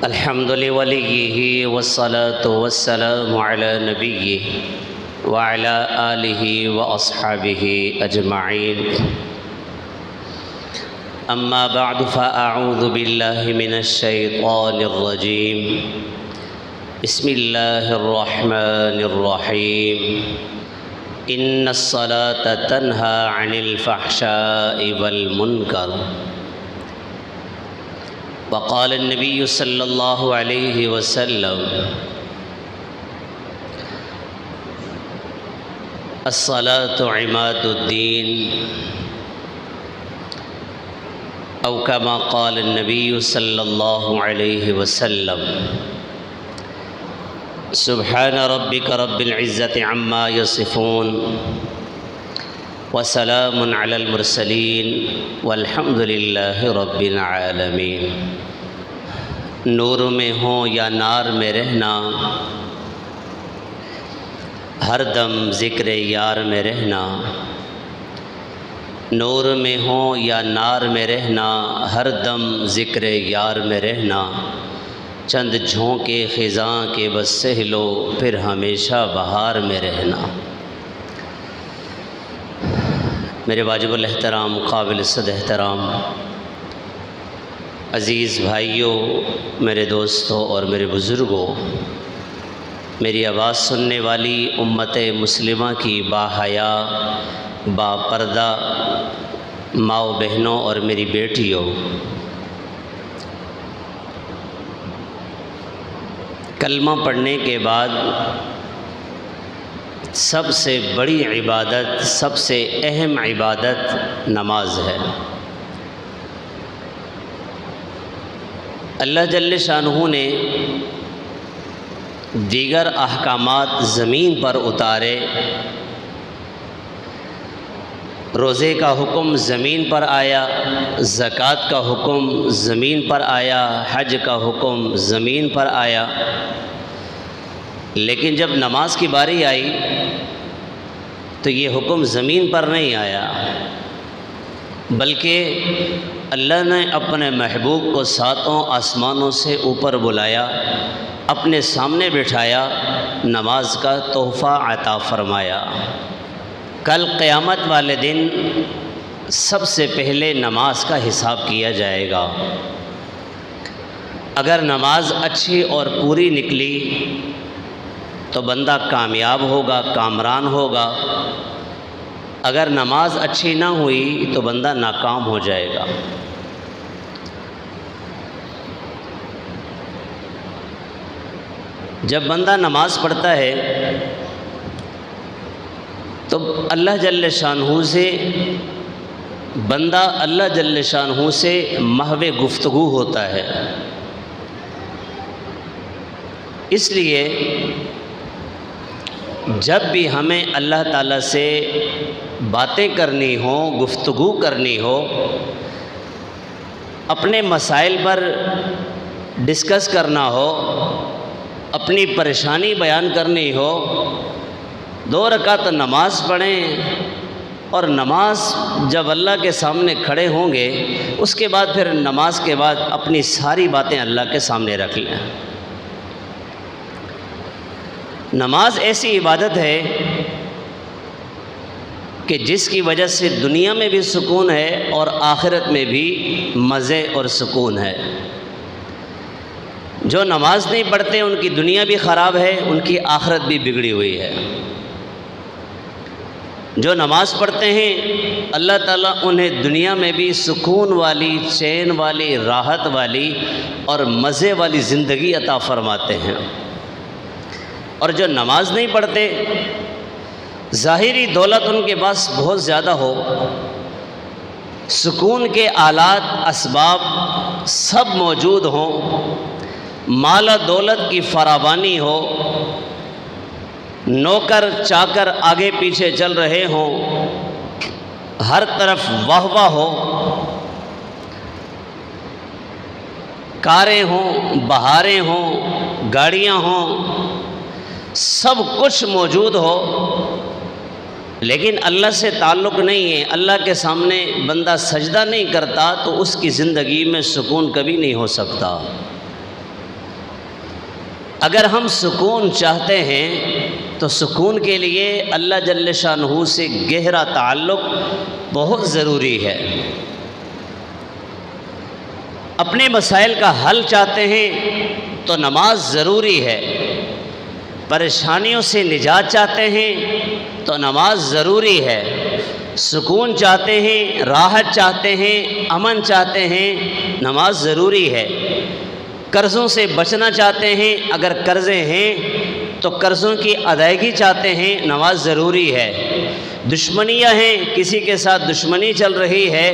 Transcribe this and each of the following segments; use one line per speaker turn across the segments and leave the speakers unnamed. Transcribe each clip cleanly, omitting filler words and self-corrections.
الحمد لوليه والصلاة والسلام على نبيه وعلى آله وأصحابه أجمعين. أما بعد فأعوذ بالله من الشيطان الرجيم. بسم الله الرحمن الرحيم. إن الصلاة تنهى عن الفحشاء والمنكر. وقال النبي صلى الله عليه وسلم: الصلاة عماد الدين، أو كما قال النبي صلى الله عليه وسلم. سبحان ربك رب العزة عما يصفون، وسلام على المرسلين، والحمد للہ رب العالمین. نور میں ہوں یا نار میں رہنا، ہر دم ذکر یار میں رہنا. نور میں ہوں یا نار میں رہنا، ہر دم ذکر یار میں رہنا. چند جھونکے خزاں کے بس سہ لو، پھر ہمیشہ بہار میں رہنا. میرے واجب الاحترام، قابل صد احترام عزیز بھائیوں، میرے دوستوں اور میرے بزرگوں، میری آواز سننے والی امت مسلمہ کی باحیا، با پردہ ماؤں بہنوں اور میری بیٹیوں، کلمہ پڑھنے کے بعد سب سے بڑی عبادت، سب سے اہم عبادت نماز ہے. اللہ جل شانہ نے دیگر احکامات زمین پر اتارے. روزے کا حکم زمین پر آیا، زکوٰۃ کا حکم زمین پر آیا، حج کا حکم زمین پر آیا. لیکن جب نماز کی باری آئی تو یہ حکم زمین پر نہیں آیا، بلکہ اللہ نے اپنے محبوب کو ساتوں آسمانوں سے اوپر بلایا، اپنے سامنے بٹھایا، نماز کا تحفہ عطا فرمایا. کل قیامت والے دن سب سے پہلے نماز کا حساب کیا جائے گا. اگر نماز اچھی اور پوری نکلی تو بندہ کامیاب ہوگا، کامران ہوگا. اگر نماز اچھی نہ ہوئی تو بندہ ناکام ہو جائے گا. جب بندہ نماز پڑھتا ہے تو اللہ جل شانہ سے بندہ اللہ جل شانہ سے محو گفتگو ہوتا ہے. اس لیے جب بھی ہمیں اللہ تعالیٰ سے باتیں کرنی ہوں، گفتگو کرنی ہو، اپنے مسائل پر ڈسکس کرنا ہو، اپنی پریشانی بیان کرنی ہو، 2 رکعت نماز پڑھیں. اور نماز جب اللہ کے سامنے کھڑے ہوں گے، اس کے بعد پھر نماز کے بعد اپنی ساری باتیں اللہ کے سامنے رکھ لیں. نماز ایسی عبادت ہے کہ جس کی وجہ سے دنیا میں بھی سکون ہے اور آخرت میں بھی مزے اور سکون ہے. جو نماز نہیں پڑھتے ان کی دنیا بھی خراب ہے، ان کی آخرت بھی بگڑی ہوئی ہے. جو نماز پڑھتے ہیں اللہ تعالیٰ انہیں دنیا میں بھی سکون والی، چین والی، راحت والی اور مزے والی زندگی عطا فرماتے ہیں. اور جو نماز نہیں پڑھتے، ظاہری دولت ان کے پاس بہت زیادہ ہو، سکون کے آلات اسباب سب موجود ہوں، مال و دولت کی فراوانی ہو، نوکر چاکر آگے پیچھے چل رہے ہوں، ہر طرف واہ واہ ہو، کاریں ہوں، بہاریں ہوں، گاڑیاں ہوں، سب کچھ موجود ہو، لیکن اللہ سے تعلق نہیں ہے، اللہ کے سامنے بندہ سجدہ نہیں کرتا تو اس کی زندگی میں سکون کبھی نہیں ہو سکتا. اگر ہم سکون چاہتے ہیں تو سکون کے لیے اللہ جل شانہ سے گہرا تعلق بہت ضروری ہے۔ اپنے مسائل کا حل چاہتے ہیں تو نماز ضروری ہے۔ پریشانیوں سے نجات چاہتے ہیں تو نماز ضروری ہے۔ سکون چاہتے ہیں، راحت چاہتے ہیں، امن چاہتے ہیں، نماز ضروری ہے۔ قرضوں سے بچنا چاہتے ہیں، اگر قرضے ہیں تو قرضوں کی ادائیگی چاہتے ہیں، نماز ضروری ہے۔ دشمنیاں ہیں، کسی کے ساتھ دشمنی چل رہی ہے،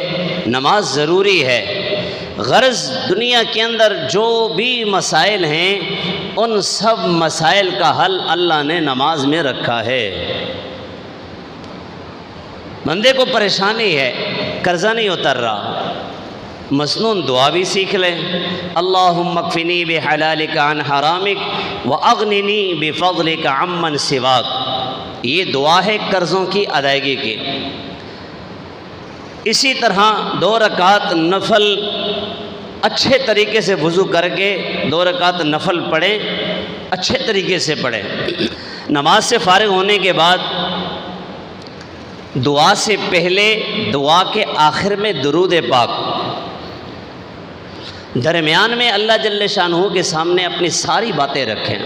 نماز ضروری ہے۔ غرض دنیا کے اندر جو بھی مسائل ہیں ان سب مسائل کا حل اللہ نے نماز میں رکھا ہے۔ بندے کو پریشانی ہے، قرضہ نہیں اتر رہا، مسنون دعا بھی سیکھ لیں، اللہم اکفنی بحلالک عن حرامک واغننی بفضلک عمن سواک، یہ دعا ہے قرضوں کی ادائیگی کی۔ اسی طرح 2 رکعت نفل اچھے طریقے سے وضو کر کے 2 رکعت نفل پڑھیں، اچھے طریقے سے پڑھیں۔ نماز سے فارغ ہونے کے بعد دعا سے پہلے دعا کے آخر میں درود پاک، درمیان میں اللہ جل شانہ کے سامنے اپنی ساری باتیں رکھیں،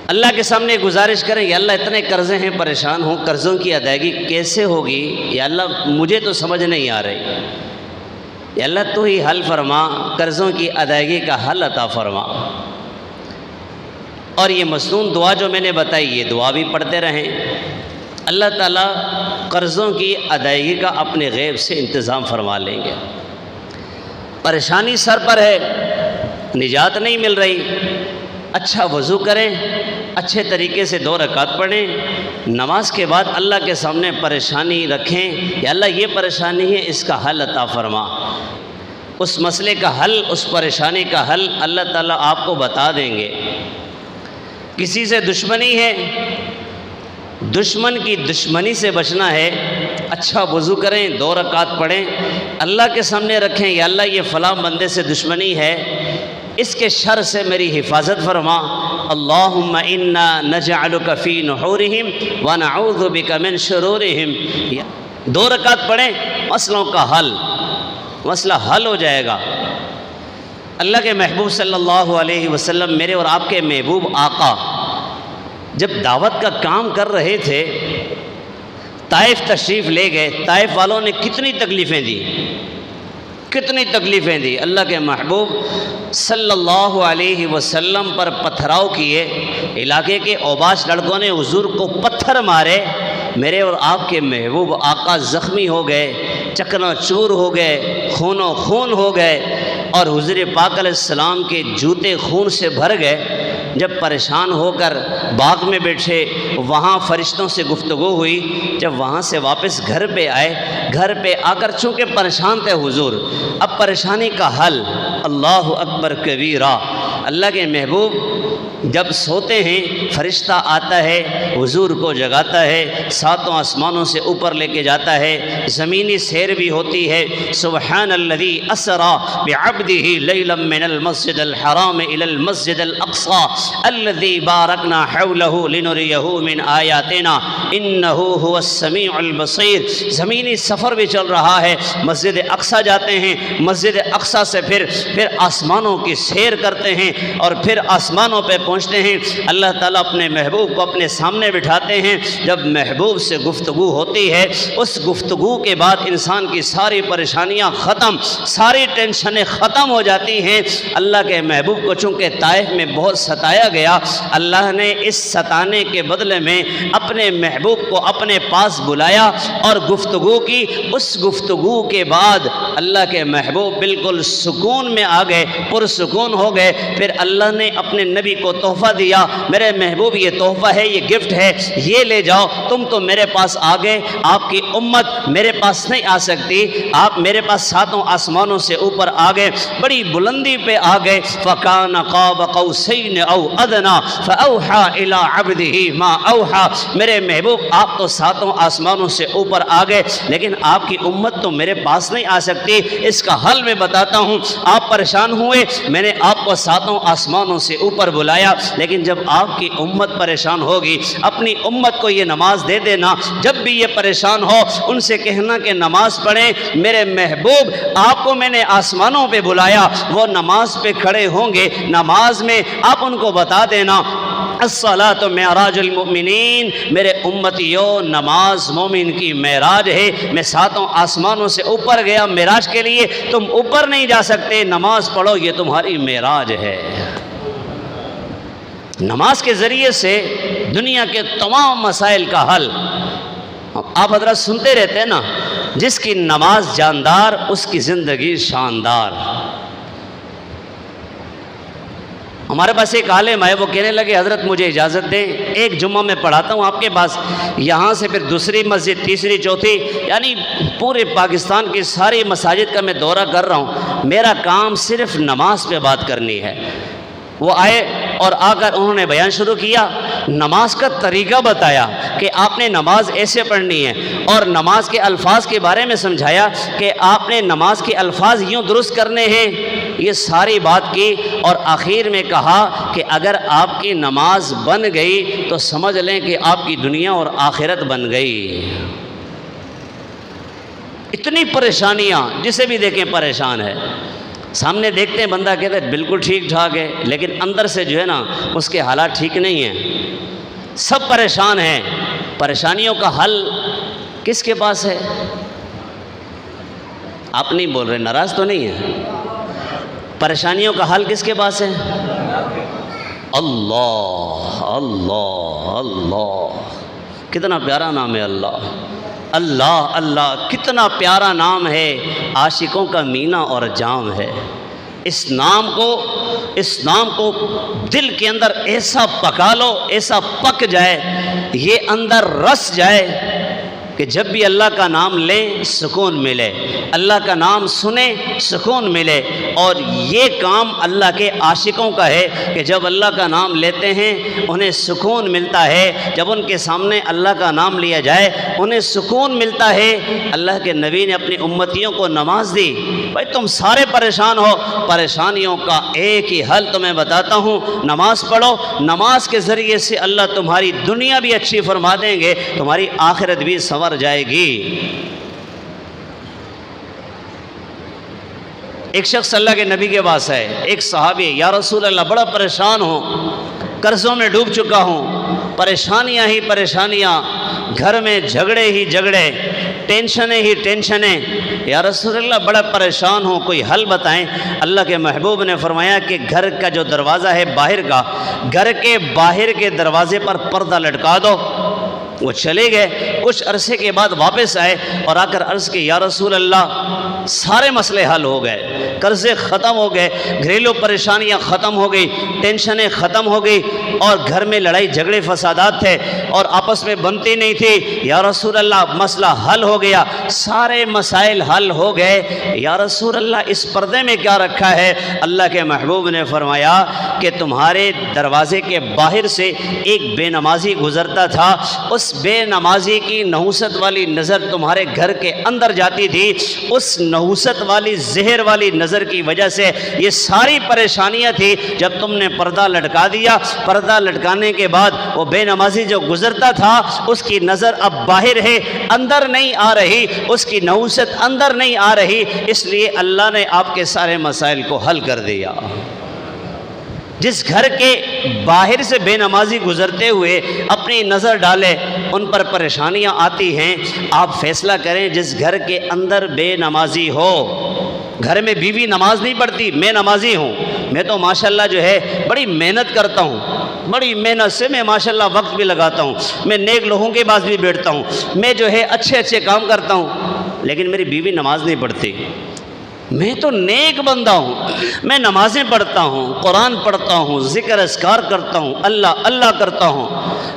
اللہ کے سامنے گزارش کریں، یا اللہ اتنے قرضے ہیں، پریشان ہوں، قرضوں کی ادائیگی کیسے ہوگی، یا اللہ مجھے تو سمجھ نہیں آ رہی، یا اللہ تو ہی حل فرما، قرضوں کی ادائیگی کا حل عطا فرما۔ اور یہ مسنون دعا جو میں نے بتائی، یہ دعا بھی پڑھتے رہیں، اللہ تعالیٰ قرضوں کی ادائیگی کا اپنے غیب سے انتظام فرما لیں گے۔ پریشانی سر پر ہے، نجات نہیں مل رہی، اچھا وضو کریں، اچھے طریقے سے 2 رکعت پڑھیں، نماز کے بعد اللہ کے سامنے پریشانی رکھیں، یا اللہ یہ پریشانی ہے، اس کا حل عطا فرما۔ اس مسئلے کا حل، اس پریشانی کا حل اللہ تعالیٰ آپ کو بتا دیں گے۔ کسی سے دشمنی ہے، دشمن کی دشمنی سے بچنا ہے، اچھا وضو کریں، 2 رکعت پڑھیں، اللہ کے سامنے رکھیں، یا اللہ یہ فلاں بندے سے دشمنی ہے، اس کے شر سے میری حفاظت فرما، اللہم انا نجعلک فی نحورہم ونعوذ بک من شرورہم۔ 2 رکعت پڑھیں، مسئلوں کا حل، مسئلہ حل ہو جائے گا۔ اللہ کے محبوب صلی اللہ علیہ وسلم، میرے اور آپ کے محبوب آقا، جب دعوت کا کام کر رہے تھے، طائف تشریف لے گئے، طائف والوں نے کتنی تکلیفیں دی، کتنی تکلیفیں دی، اللہ کے محبوب صلی اللہ علیہ وسلم پر پتھراؤ کیے، علاقے کے اوباش لڑکوں نے حضور کو پتھر مارے، میرے اور آپ کے محبوب آقا زخمی ہو گئے، چکنا چور ہو گئے، خون و خون ہو گئے، اور حضور پاک علیہ السلام کے جوتے خون سے بھر گئے۔ جب پریشان ہو کر باغ میں بیٹھے، وہاں فرشتوں سے گفتگو ہوئی، جب وہاں سے واپس گھر پہ آئے، گھر پہ آ کر چونکہ پریشان تھے حضور، اب پریشانی کا حل، اللہ اکبر کبیرہ، اللہ کے محبوب جب سوتے ہیں فرشتہ آتا ہے، حضور کو جگاتا ہے، 7 آسمانوں سے اوپر لے کے جاتا ہے، زمینی سیر بھی ہوتی ہے، سبحان الذی اسری بعبدہ لیلا من المسجد الحرام الی المسجد الاقصی الذی بارکنا حولہ لنریہ من آیاتنا انہ هو السمیع البصیر۔ زمینی سفر بھی چل رہا ہے، مسجد اقصی جاتے ہیں، مسجد اقصی سے پھر آسمانوں کی سیر کرتے ہیں، اور پھر آسمانوں پہ پہنچتے ہیں، اللہ تعالیٰ اپنے محبوب کو اپنے سامنے بٹھاتے ہیں۔ جب محبوب سے گفتگو ہوتی ہے، اس گفتگو کے بعد انسان کی ساری پریشانیاں ختم، ساری ٹینشنیں ختم ہو جاتی ہیں۔ اللہ کے محبوب کو چونکہ طائف میں بہت ستایا گیا، اللہ نے اس ستانے کے بدلے میں اپنے محبوب کو اپنے پاس بلایا اور گفتگو کی۔ اس گفتگو کے بعد اللہ کے محبوب بالکل سکون میں آ گئے، پرسکون ہو گئے۔ پھر اللہ نے اپنے نبی کو کو تحفہ دیا، میرے محبوب یہ تحفہ ہے، یہ گفٹ ہے، یہ لے جاؤ، تم تو میرے پاس آ گئے، آپ کی امت میرے پاس نہیں آ سکتی، آپ میرے پاس ساتوں آسمانوں سے اوپر آ گئے، بڑی بلندی پہ آ گئے۔ فَكَانَ قَابَ قَوْسَيْنِ أَوْ أَدْنَىٰ فَأَوْحَىٰ إِلَىٰ عَبْدِهِ مَا أَوْحَىٰ۔ میرے محبوب آپ تو ساتوں آسمانوں سے اوپر آ گئے، لیکن آپ کی امت تو میرے پاس نہیں آ سکتی۔ اس کا حل میں بتاتا ہوں۔ آپ پریشان ہوئے، میں نے آپ کو ساتوں آسمانوں سے اوپر بلایا، لیکن جب آپ کی امت پریشان ہوگی، اپنی امت کو یہ نماز دے دینا، جب بھی یہ پریشان ہو ان سے کہنا کہ نماز پڑھیں، میرے محبوب آپ کو میں نے آسمانوں پہ بلایا، وہ نماز پہ کھڑے ہوں گے، نماز میں آپ ان کو بتا دینا الصلاۃ معراج المؤمنین، میرے امتیوں نماز مومن کی معراج ہے، میں ساتوں آسمانوں سے اوپر گیا معراج کے لیے، تم اوپر نہیں جا سکتے، نماز پڑھو، یہ تمہاری معراج ہے۔ نماز کے ذریعے سے دنیا کے تمام مسائل کا حل۔ آپ حضرات سنتے رہتے ہیں نا، جس کی نماز جاندار اس کی زندگی شاندار۔ ہمارے پاس ایک عالم ہے، وہ کہنے لگے حضرت مجھے اجازت دیں، ایک جمعہ میں پڑھاتا ہوں آپ کے پاس، یہاں سے پھر دوسری مسجد، تیسری، چوتھی، یعنی پورے پاکستان کی ساری مساجد کا میں دورہ کر رہا ہوں، میرا کام صرف نماز پہ بات کرنی ہے۔ وہ آئے اور آ کر انہوں نے بیان شروع کیا، نماز کا طریقہ بتایا کہ آپ نے نماز ایسے پڑھنی ہے، اور نماز کے الفاظ کے بارے میں سمجھایا کہ آپ نے نماز کے الفاظ یوں درست کرنے ہیں، یہ ساری بات کی، اور آخر میں کہا کہ اگر آپ کی نماز بن گئی تو سمجھ لیں کہ آپ کی دنیا اور آخرت بن گئی۔ اتنی پریشانیاں، جسے بھی دیکھیں پریشان ہے، سامنے دیکھتے ہیں بندہ کہتا ہے بالکل ٹھیک ٹھاک ہے، لیکن اندر سے جو ہے نا اس کے حالات ٹھیک نہیں ہیں، سب پریشان ہیں۔ پریشانیوں کا حل کس کے پاس ہے؟ آپ نہیں بول رہے، ناراض تو نہیں ہیں؟ پریشانیوں کا حل کس کے پاس ہے؟ اللہ اللہ اللہ، کتنا پیارا نام ہے اللہ، اللہ اللہ، کتنا پیارا نام ہے، عاشقوں کا مینا اور جام ہے۔ اس نام کو دل کے اندر ایسا پکا لو، ایسا پک جائے، یہ اندر رس جائے کہ جب بھی اللہ کا نام لیں سکون ملے، اللہ کا نام سنیں سکون ملے۔ اور یہ کام اللہ کے عاشقوں کا ہے کہ جب اللہ کا نام لیتے ہیں انہیں سکون ملتا ہے، جب ان کے سامنے اللہ کا نام لیا جائے انہیں سکون ملتا ہے۔ اللہ کے نبی نے اپنی امتیوں کو نماز دی، بھائی تم سارے پریشان ہو، پریشانیوں کا ایک ہی حل تمہیں بتاتا ہوں، نماز پڑھو، نماز کے ذریعے سے اللہ تمہاری دنیا بھی اچھی فرما دیں گے، تمہاری آخرت بھی سنور جائے گی۔ ایک شخص اللہ کے نبی کے پاس ہے، ایک صحابی، یا رسول اللہ بڑا پریشان ہوں، قرضوں میں ڈوب چکا ہوں، پریشانیاں ہی پریشانیاں، گھر میں جھگڑے ہی جھگڑے، ٹینشنیں ہی ٹینشنیں، یا رسول اللہ بڑا پریشان ہوں، کوئی حل بتائیں۔ اللہ کے محبوب نے فرمایا کہ گھر کا جو دروازہ ہے باہر کا، گھر کے باہر کے دروازے پر پردہ لٹکا دو۔ وہ چلے گئے، کچھ عرصے کے بعد واپس آئے اور آ کر عرض کی، یا رسول اللہ سارے مسئلے حل ہو گئے، قرضے ختم ہو گئے، گھریلو پریشانیاں ختم ہو گئی، ٹینشنیں ختم ہو گئی، اور گھر میں لڑائی جھگڑے فسادات تھے اور آپس میں بنتی نہیں تھی، یا رسول اللہ مسئلہ حل ہو گیا، سارے مسائل حل ہو گئے، یا رسول اللہ اس پردے میں کیا رکھا ہے؟ اللہ کے محبوب نے فرمایا کہ تمہارے دروازے کے باہر سے ایک بے نمازی گزرتا تھا، اس بے نمازی کی نحوست والی نظر تمہارے گھر کے اندر جاتی تھی، اس نحوست والی زہر والی نظر کی وجہ سے یہ ساری پریشانیاں تھی۔ جب تم نے پردہ لٹکا دیا، پردہ لٹکانے کے بعد وہ بے نمازی جو گزرتا تھا اس کی نظر اب باہر ہے، اندر نہیں آ رہی، اس کی نحوست اندر نہیں آ رہی، اس لیے اللہ نے آپ کے سارے مسائل کو حل کر دیا۔ جس گھر کے باہر سے بے نمازی گزرتے ہوئے اپنی نظر ڈالے ان پر پریشانیاں آتی ہیں، آپ فیصلہ کریں جس گھر کے اندر بے نمازی ہو، گھر میں بیوی نماز نہیں پڑھتی، میں نمازی ہوں، میں تو ماشاءاللہ جو ہے بڑی محنت کرتا ہوں، بڑی محنت سے میں ماشاءاللہ وقت بھی لگاتا ہوں، میں نیک لوگوں کے پاس بھی بیٹھتا ہوں، میں جو ہے اچھے اچھے کام کرتا ہوں، لیکن میری بیوی نماز نہیں پڑھتی۔ میں تو نیک بندہ ہوں، میں نمازیں پڑھتا ہوں، قرآن پڑھتا ہوں، ذکر اذکار کرتا ہوں، اللہ اللہ کرتا ہوں،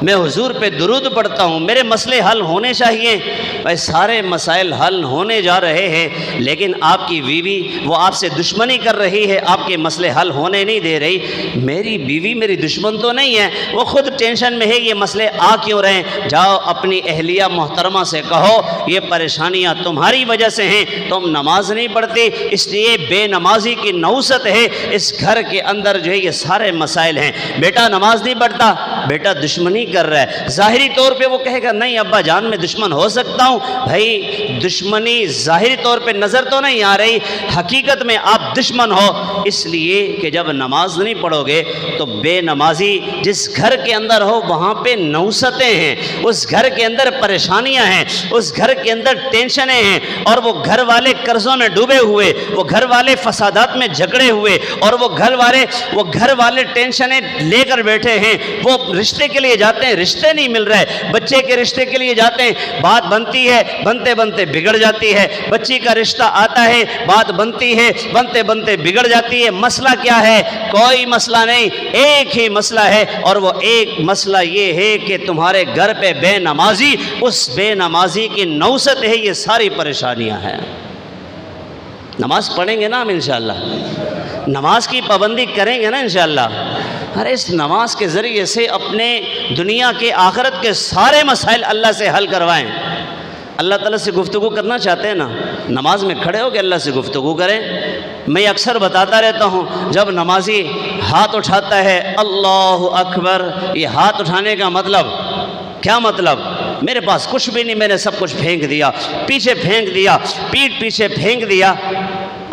میں حضور پہ درود پڑھتا ہوں، میرے مسئلے حل ہونے چاہیے۔ بھائی سارے مسائل حل ہونے جا رہے ہیں، لیکن آپ کی بیوی وہ آپ سے دشمنی کر رہی ہے، آپ کے مسئلے حل ہونے نہیں دے رہی۔ میری بیوی میری دشمن تو نہیں ہے، وہ خود ٹینشن میں ہے، یہ مسئلے آ کیوں رہے ہیں؟ جاؤ اپنی اہلیہ محترمہ سے کہو یہ پریشانیاں تمہاری وجہ سے ہیں، تم نماز نہیں پڑھتی، اس لیے بے نمازی کی نوست ہے، اس گھر کے اندر جو ہے یہ سارے مسائل ہیں۔ بیٹا نماز نہیں پڑھتا، بیٹا دشمنی کر رہا ہے، ظاہری طور پہ وہ کہے گا نہیں ابا جان میں دشمن ہو سکتا ہوں۔ بھائی دشمنی ظاہری طور پہ نظر تو نہیں آ رہی، حقیقت میں آپ دشمن ہو، اس لیے کہ جب نماز نہیں پڑھو گے تو بے نمازی جس گھر کے اندر ہو وہاں پہ نوستیں ہیں، اس گھر کے اندر پریشانیاں ہیں، اس گھر کے اندر ٹینشنیں ہیں، اور وہ گھر والے قرضوں میں ڈوبے ہوئے، وہ گھر والے فسادات میں جھگڑے ہوئے، اور وہ گھر والے ٹینشنیں لے کر بیٹھے ہیں۔ وہ رشتے کے لیے جاتے ہیں، رشتے نہیں مل رہے، بچے کے رشتے کے لیے جاتے ہیں، بات بنتی ہے، بنتے بنتے بگڑ جاتی ہے، بچی کا رشتہ آتا ہے، بات بنتی ہے، بنتے بنتے بگڑ جاتی ہے۔ مسئلہ کیا ہے؟ کوئی مسئلہ نہیں، ایک ہی مسئلہ ہے، اور وہ ایک مسئلہ یہ ہے کہ تمہارے گھر پہ بے نمازی، اس بے نمازی کی نوست ہے، یہ ساری پریشانیاں ہیں۔ نماز پڑھیں گے نا ہم انشاءاللہ، نماز کی پابندی کریں گے نا انشاءاللہ، ارے اس نماز کے ذریعے سے اپنے دنیا کے آخرت کے سارے مسائل اللہ سے حل کروائیں۔ اللہ تعالیٰ سے گفتگو کرنا چاہتے ہیں نا، نماز میں کھڑے ہو کے اللہ سے گفتگو کریں۔ میں اکثر بتاتا رہتا ہوں، جب نمازی ہاتھ اٹھاتا ہے اللہ اکبر، یہ ہاتھ اٹھانے کا مطلب کیا مطلب؟ میرے پاس کچھ بھی نہیں، میں نے سب کچھ پھینک دیا، پیچھے پھینک دیا، پیٹھ پیچھے پھینک دیا۔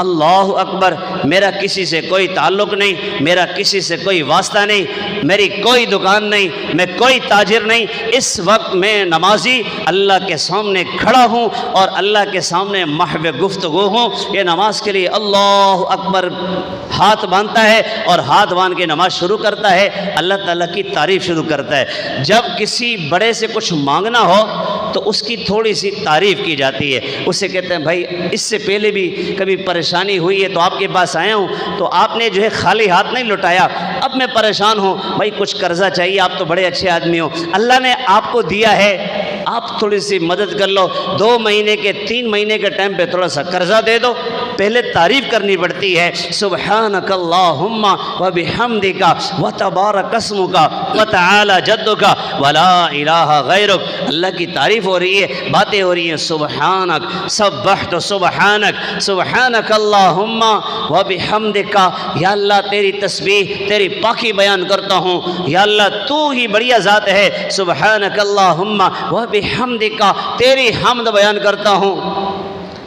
اللہ اکبر، میرا کسی سے کوئی تعلق نہیں، میرا کسی سے کوئی واسطہ نہیں، میری کوئی دکان نہیں، میں کوئی تاجر نہیں، اس وقت میں نمازی اللہ کے سامنے کھڑا ہوں اور اللہ کے سامنے محو گفتگو ہوں۔ یہ نماز کے لیے اللہ اکبر ہاتھ باندھتا ہے اور ہاتھ باندھ کے نماز شروع کرتا ہے، اللہ تعالیٰ کی تعریف شروع کرتا ہے۔ جب کسی بڑے سے کچھ مانگنا ہو تو اس کی تھوڑی سی تعریف کی جاتی ہے، اسے کہتے ہیں بھائی اس سے پہلے بھی کبھی پریشانی ہوئی ہے تو آپ کے پاس آیا ہوں، تو آپ نے جو ہے خالی ہاتھ نہیں لوٹایا، اب میں پریشان ہوں بھائی کچھ قرضہ چاہیے، آپ تو بڑے اچھے آدمی ہو، اللہ نے آپ کو دیا ہے، آپ تھوڑی سی مدد کر لو، 2 مہینے کے 3 مہینے کے ٹائم پہ تھوڑا سا قرضہ دے دو۔ پہلے تعریف کرنی پڑتی ہے، سبحانک اللہم وبحمدک وتبارک اسمک وتعالی جدک ولا الہ غیرک۔ اللہ کی تعریف ہو رہی ہے، باتیں ہو رہی ہیں، سبحانک سبحت سبحانک، سبحانک اللہم وبحمدک، یا اللہ تیری تسبیح تیری پاکی بیان کرتا ہوں، یا اللہ تو ہی بڑھیا ذات ہے، سبحانک اللہم وبحمدک، تیری حمد بیان کرتا ہوں،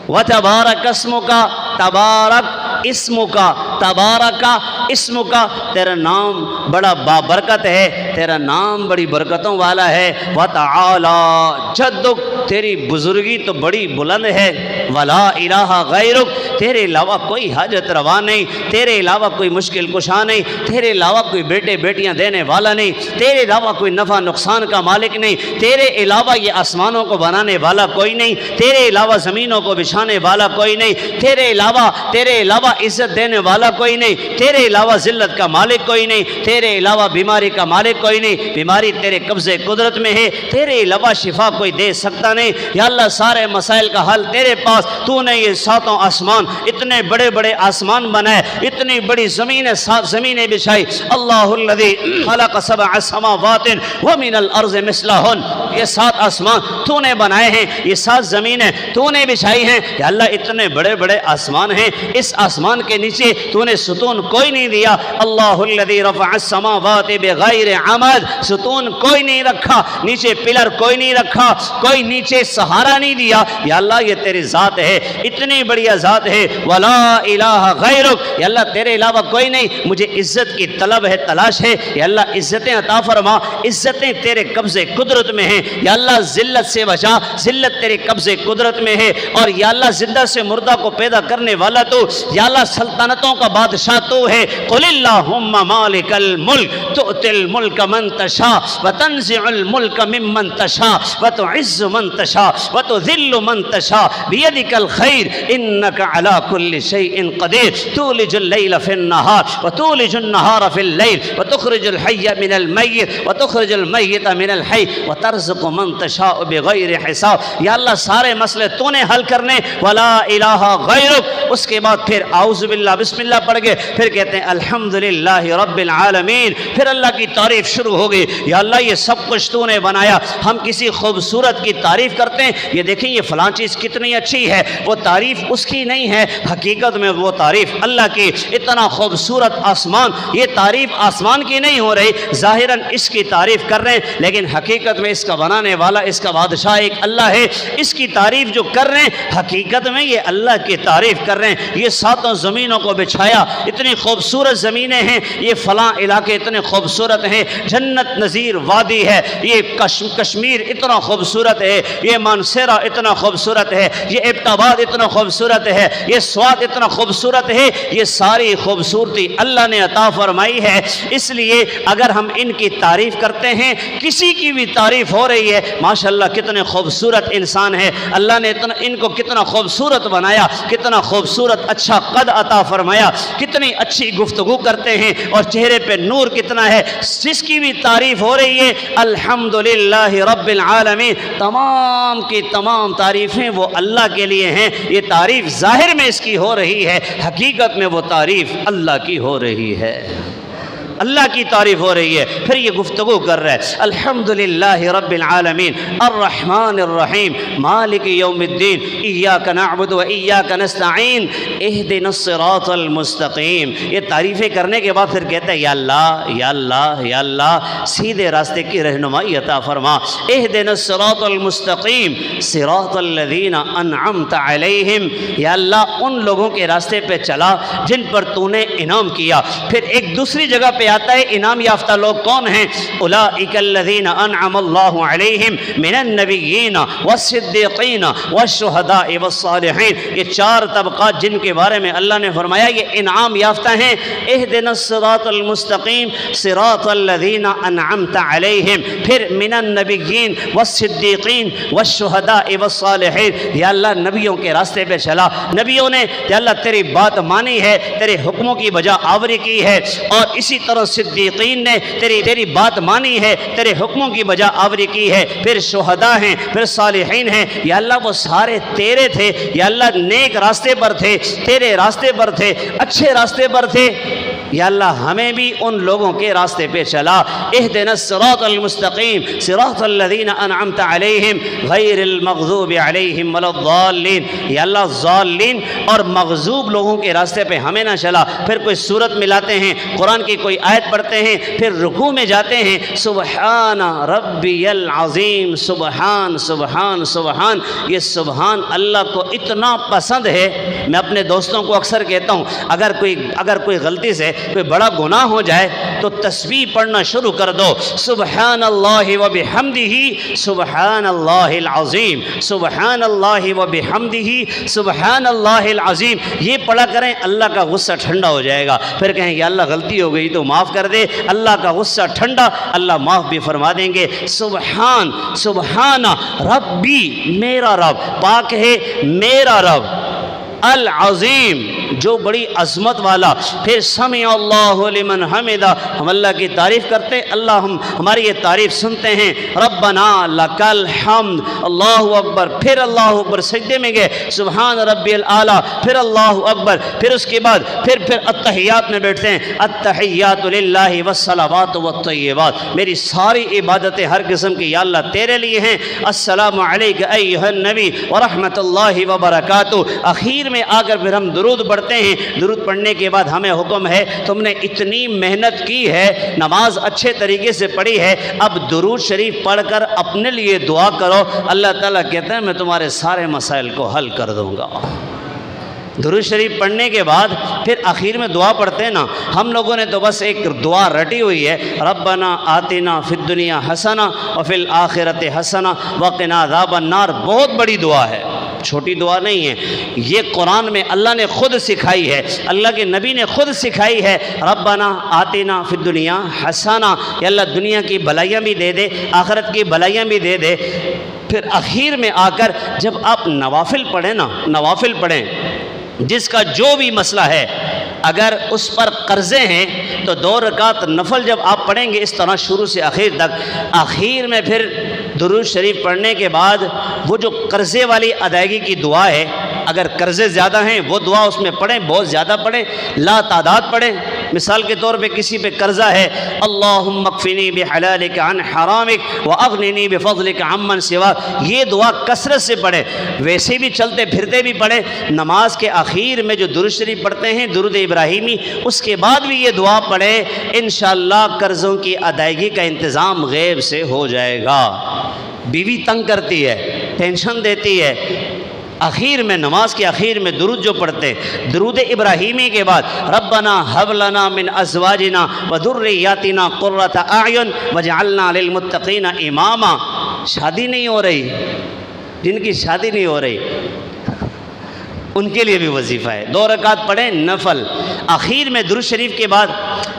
وتبارک اسمک، تبارک اسمک، تبارک اسمک، تیرا نام بڑا بابرکت ہے، تیرا نام بڑی برکتوں والا ہے، وتعالی جدک، تیری بزرگی تو بڑی بلند ہے، ولا الہ غیرک، تیرے علاوہ کوئی حاجت روا نہیں، تیرے علاوہ کوئی مشکل کشا نہیں، تیرے علاوہ کوئی بیٹے بیٹیاں دینے والا نہیں، تیرے علاوہ کوئی نفع نقصان کا مالک نہیں، تیرے علاوہ یہ آسمانوں کو بنانے والا کوئی نہیں، تیرے علاوہ زمینوں کو بچھانے والا کوئی نہیں، تیرے علاوہ عزت دینے والا کوئی نہیں، تیرے علاوہ ذلت کا مالک کوئی نہیں، تیرے علاوہ بیماری کا مالک کوئی نہیں، بیماری تیرے قبضے قدرت میں ہے، تیرے علاوہ شفا کوئی دے سکتا نہیں، یا اللہ سارے مسائل کا حل تیرے پاس، تو نے یہ 7 آسمان، اتنے بڑے بڑے آسمان بنائے، اتنی بڑی زمینیں بچھائی، اللہ الذی خلق 7 سماوات ومن الارض مثلہن، یہ 7 آسمان تو نے بنائے ہیں، یہ 7 زمینیں تو نے بچھائی ہیں، یا اللہ اتنے بڑے بڑے آسمان ہیں، اس آسمان کے نیچے تو نے ستون کوئی نہیں دیا، اللہ الذی رفع السماوات بغیر عمد، ستون کوئی نہیں رکھا، نیچے پلر کوئی نہیں رکھا، کوئی نیچے سہارا نہیں دیا، یا اللہ یہ تیری ذات ہے، اتنی بڑھیا ذات ہے، ولا الہ غیرک، یا اللہ تیرے علاوہ کوئی نہیں، مجھے عزت کی طلب ہے، تلاش ہے، یا اللہ عزتیں عطا فرما، عزتیں تیرے قبضے قدرت میں ہیں، ہیں، یا اللہ ذلت سے بچا، ذلت تیرے قبضے قدرت میں ہے، اور یا اللہ زندہ سے مردہ کو پیدا کرنے والا تو، یا اللہ سلطنتوں کا بادشاہ تو ہے۔ قل اللہم مالک الملک تؤتی الملک من تشاء وتنزع الملک ممن تشاء وتعز من تشاء وتذل من تشاء بیدک الخیر انک علی کل شیء قدیر تولج اللیل فی النہار وتولج النہار فی اللیل وتخرج الحی من المیت وتخرج المیت من الحی وترزق من تشاء بغیر حساب۔ یا اللہ سارے مسئلے تو نے حل کرنے، ولا الہ غیرک۔ اس کے بعد پھر اعوذ باللہ بسم اللہ پڑھ گئے، پھر کہتے ہیں الحمدللہ رب العالمین، پھر اللہ کی تعریف شروع ہو گئی۔ یا اللہ یہ سب کچھ تو نے بنایا، ہم کسی خوبصورت کی تعریف کرتے ہیں، یہ دیکھیں یہ فلاں چیز کتنی اچھی ہے، وہ تعریف اس کی نہیں ہے، حقیقت میں وہ تعریف اللہ کی۔ اتنا خوبصورت آسمان، یہ تعریف آسمان کی نہیں ہو رہی، ظاہراً اس کی تعریف کر رہے ہیں، لیکن حقیقت میں اس کا بنانے والا، اس کا بادشاہ ایک اللہ ہے۔ اس کی تعریف جو کر رہے ہیں حقیقت میں یہ اللہ کی تعریف کر رہے ہیں۔ یہ ساتوں زمینوں کو بچھایا، اتنی خوبصورت زمینیں ہیں، یہ فلاں علاقے اتنے خوبصورت ہیں، جنت نظیر وادی ہے، یہ کشمیر اتنا خوبصورت ہے، یہ مانسیرا اتنا خوبصورت ہے، یہ ابتاباد اتنا خوبصورت ہے، یہ سوات اتنا خوبصورت ہے۔ یہ ساری خوبصورتی اللہ نے عطا فرمائی ہے۔ اس لیے اگر ہم ان کی تعریف کرتے ہیں، کسی کی بھی تعریف ہو رہی ہے، ماشاءاللہ کتنے خوبصورت انسان ہے، اللہ نے ان کو کتنا خوبصورت بنایا، کتنا خوبصورت اچھا قد عطا فرمایا، کتنی اچھی گفتگو کرتے ہیں اور چہرے پہ نور کتنا ہے۔ جس کی بھی تعریف ہو رہی ہے الحمدللہ رب العالمین، تمام کی تمام تعریفیں وہ اللہ کے لیے ہیں۔ یہ تعریف ظاہر میں اس کی ہو رہی ہے، حقیقت میں وہ تعریف اللہ کی ہو رہی ہے، اللہ کی تعریف ہو رہی ہے۔ پھر یہ گفتگو کر رہا ہے الحمدللہ رب العالمین الرحمن الرحیم مالک یوم الدین ایاک نعبد و ایاک نستعین اہدنا الصراط المستقیم۔ یہ تعریفیں کرنے کے بعد پھر کہتا ہے یا اللہ یا اللہ یا اللہ سیدھے راستے کی رہنمائی عطا فرما، اہدنا الصراط المستقیم صراط الذین انعمت علیہم، یا اللہ ان لوگوں کے راستے پہ چلا جن پر تو نے انعام کیا۔ پھر ایک دوسری جگہ پہ آتا ہے انعام یافتہ لوگ کون ہیں، اولئک الذین انعم اللہ علیہم من النبیین والصدیقین والشہداء والصالحین۔ یہ چار طبقات جن کے بارے میں اللہ نے فرمایا یہ انعام یافتہ ہیں۔ اہدنا الصراط المستقیم صراط الذین انعمت علیہم، پھر من النبیین والصدیقین والشہداء والصالحین۔ یا اللہ نبیوں کے راستے پہ چلا، نبیوں نے یا اللہ تیری بات مانی ہے، تیرے حکموں کی بجا آوری کی ہے، اور اسی طرح صدیقین نے تیری بات مانی ہے، تیرے حکموں کی بجا آوری کی ہے۔ پھر شہداء ہیں، پھر صالحین ہیں۔ یا اللہ وہ سارے تیرے تھے، یا اللہ نیک راستے پر تھے، تیرے راستے پر تھے، اچھے راستے پر تھے۔ یا اللہ ہمیں بھی ان لوگوں کے راستے پہ چلا، اہدنا الصراط المستقیم صراط الذین انعمت علیہم غیر المغضوب علیہم ولا الضالین۔ یا اللہ ضالین اور مغضوب لوگوں کے راستے پہ ہمیں نہ چلا۔ پھر کوئی صورت ملاتے ہیں، قرآن کی کوئی آیت پڑھتے ہیں، پھر رکوع میں جاتے ہیں سبحان ربی العظیم، سبحان سبحان سبحان۔ یہ سبحان اللہ کو اتنا پسند ہے، میں اپنے دوستوں کو اکثر کہتا ہوں اگر کوئی غلطی سے کوئی بڑا گناہ ہو جائے تو تسبیح پڑھنا شروع کر دو، سبحان اللہ و بحمدہ سبحان اللہ العظیم، سبحان اللہ و بحمدہ سبحان اللہ العظیم۔ یہ پڑھا کریں، اللہ کا غصہ ٹھنڈا ہو جائے گا۔ پھر کہیں یا اللہ غلطی ہو گئی تو معاف کر دے، اللہ کا غصہ ٹھنڈا، اللہ معاف بھی فرما دیں گے۔ سبحان سبحان ربی، میرا رب پاک ہے، میرا رب العظیم جو بڑی عظمت والا۔ پھر سمع اللہ لمن حمدہ، ہم اللہ کی تعریف کرتے ہیں، اللہ ہماری یہ تعریف سنتے ہیں۔ ربنا لک الحمد، اللہ اکبر، پھر اللہ اکبر، سجدے میں گئے سبحان ربی الاعلیٰ، پھر اللہ اکبر، پھر اس کے بعد پھر التحیات میں بیٹھتے ہیں، التحیات للہ والصلوات والطیبات، میری ساری عبادتیں ہر قسم کی یا اللہ تیرے لیے ہیں۔ السلام علیک ایھا النبی ورحمۃ اللہ وبرکاتہ۔ اخیر میں آ کر پھر ہم درود پڑھتے ہیں۔ درود پڑھنے کے بعد ہمیں حکم ہے، تم نے اتنی محنت کی ہے، نماز اچھے طریقے سے پڑھی ہے، اب درود شریف پڑھ کر اپنے لیے دعا کرو۔ اللہ تعالیٰ کہتے ہیں میں تمہارے سارے مسائل کو حل کر دوں گا۔ درود شریف پڑھنے کے بعد پھر آخر میں دعا پڑھتے ہیں نا. ہم لوگوں نے تو بس ایک دعا رٹی ہوئی ہے, ربنا آتنا فی الدنیا حسنہ وفی الآخرۃ حسنہ وقنا عذاب النار. بہت بڑی دعا ہے, چھوٹی دعا نہیں ہے. یہ قرآن میں اللہ نے خود سکھائی ہے, اللہ کے نبی نے خود سکھائی ہے. ربنا آتنا فی الدنیا حسنہ, یا اللہ دنیا کی بھلائیاں بھی دے دے, آخرت کی بھلائیاں بھی دے دے. پھر اخیر میں آ کر جب آپ نوافل پڑھیں نا, نوافل پڑھیں, جس کا جو بھی مسئلہ ہے, اگر اس پر قرضے ہیں تو 2 رکعت نفل جب آپ پڑھیں گے اس طرح شروع سے آخر تک, آخر میں پھر درود شریف پڑھنے کے بعد وہ جو قرضے والی ادائیگی کی دعا ہے, اگر قرضے زیادہ ہیں وہ دعا اس میں پڑھیں, بہت زیادہ پڑھیں, لا تعداد پڑھیں. مثال کے طور پہ کسی پہ قرضہ ہے, اللہم اکفنی بحلالک عن حرامک واغننی بفضلک عمن سواک, یہ دعا کثرت سے پڑھیں. ویسے بھی چلتے پھرتے بھی پڑھیں. نماز کے آخر میں جو درود شریف پڑھتے ہیں درود ابراہیمی, اس کے بعد بھی یہ دعا پڑھیں, انشاءاللہ قرضوں کی ادائیگی کا انتظام غیب سے ہو جائے گا. بیوی تنگ کرتی ہے, ٹینشن دیتی ہے, آخر میں نماز کے آخر میں درود جو پڑھتے ہیں, درود ابراہیمی کے بعد ربنا ہب لنا من ازواجنا وذریاتنا قرۃ اعین واجعلنا للمتقین اماما. شادی نہیں ہو رہی, جن کی شادی نہیں ہو رہی ان کے لیے بھی وظیفہ ہے, 2 رکعت پڑھیں نفل. آخر میں درود شریف کے بعد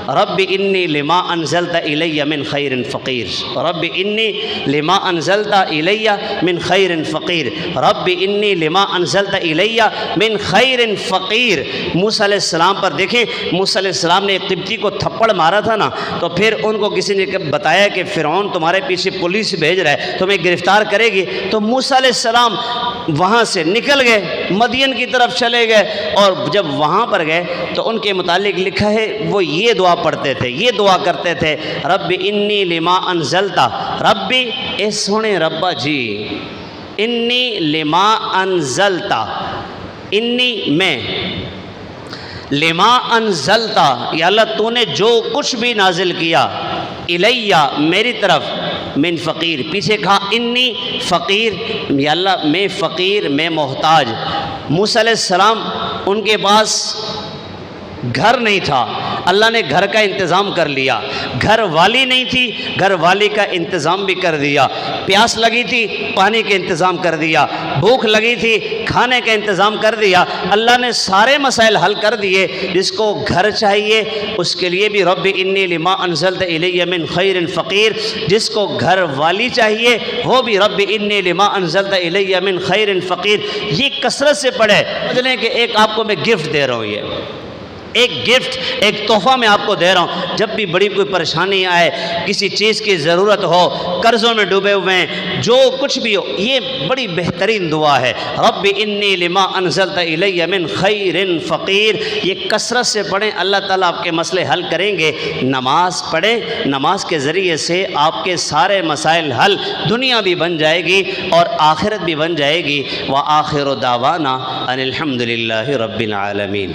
رب انی لما انزلت الی من خیر فقیر, رب انی لما انزلت الی من خیر فقیر, رب انی لما انزلت الی من خیر فقیر. موسیٰ علیہ السلام پر دیکھیں, موسیٰ علیہ السلام نے ایک قبطی کو تھپڑ مارا تھا نا, تو پھر ان کو کسی نے بتایا کہ فرعون تمہارے پیچھے پولیس بھیج رہا ہے, تمہیں گرفتار کرے گی. تو موسیٰ علیہ السلام وہاں سے نکل گئے, مدین کی طرف چلے گئے, اور جب وہاں پر گئے تو ان کے متعلق لکھا ہے وہ یہ دعا پڑھتے تھے, یہ دعا کرتے تھے, رب انی لما انزلتا, ربی اے سونے ربا جی, انی لما انزلتا, انی میں, لما انزلتا یا اللہ تو نے جو کچھ بھی نازل کیا, الیہ میری طرف, من فقیر, پیچھے کہا انی فقیر, یا اللہ میں فقیر, میں محتاج. موسیٰ علیہ السلام ان کے پاس گھر نہیں تھا, اللہ نے گھر کا انتظام کر لیا. گھر والی نہیں تھی, گھر والی کا انتظام بھی کر دیا. پیاس لگی تھی, پانی کا انتظام کر دیا. بھوک لگی تھی, کھانے کا انتظام کر دیا. اللہ نے سارے مسائل حل کر دیے. جس کو گھر چاہیے اس کے لیے بھی رب انی لما انزلت الی من خیر فقیر, جس کو گھر والی چاہیے وہ بھی رب انی لما انزلت الی من خیر فقیر. یہ کثرت سے پڑھے. سمجھ لیں کہ ایک آپ کو میں گفٹ دے رہا ہوں, یہ ایک گفٹ, ایک تحفہ میں آپ کو دے رہا ہوں. جب بھی بڑی کوئی پریشانی آئے, کسی چیز کی ضرورت ہو, قرضوں میں ڈوبے ہوئے ہیں, جو کچھ بھی ہو, یہ بڑی بہترین دعا ہے, رب انی لما انزلت الی من خیر فقیر. یہ کثرت سے پڑھیں, اللہ تعالیٰ آپ کے مسئلے حل کریں گے. نماز پڑھیں, نماز کے ذریعے سے آپ کے سارے مسائل حل, دنیا بھی بن جائے گی اور آخرت بھی بن جائے گی. وآخر دعوانا ان الحمد للہ رب العالمین.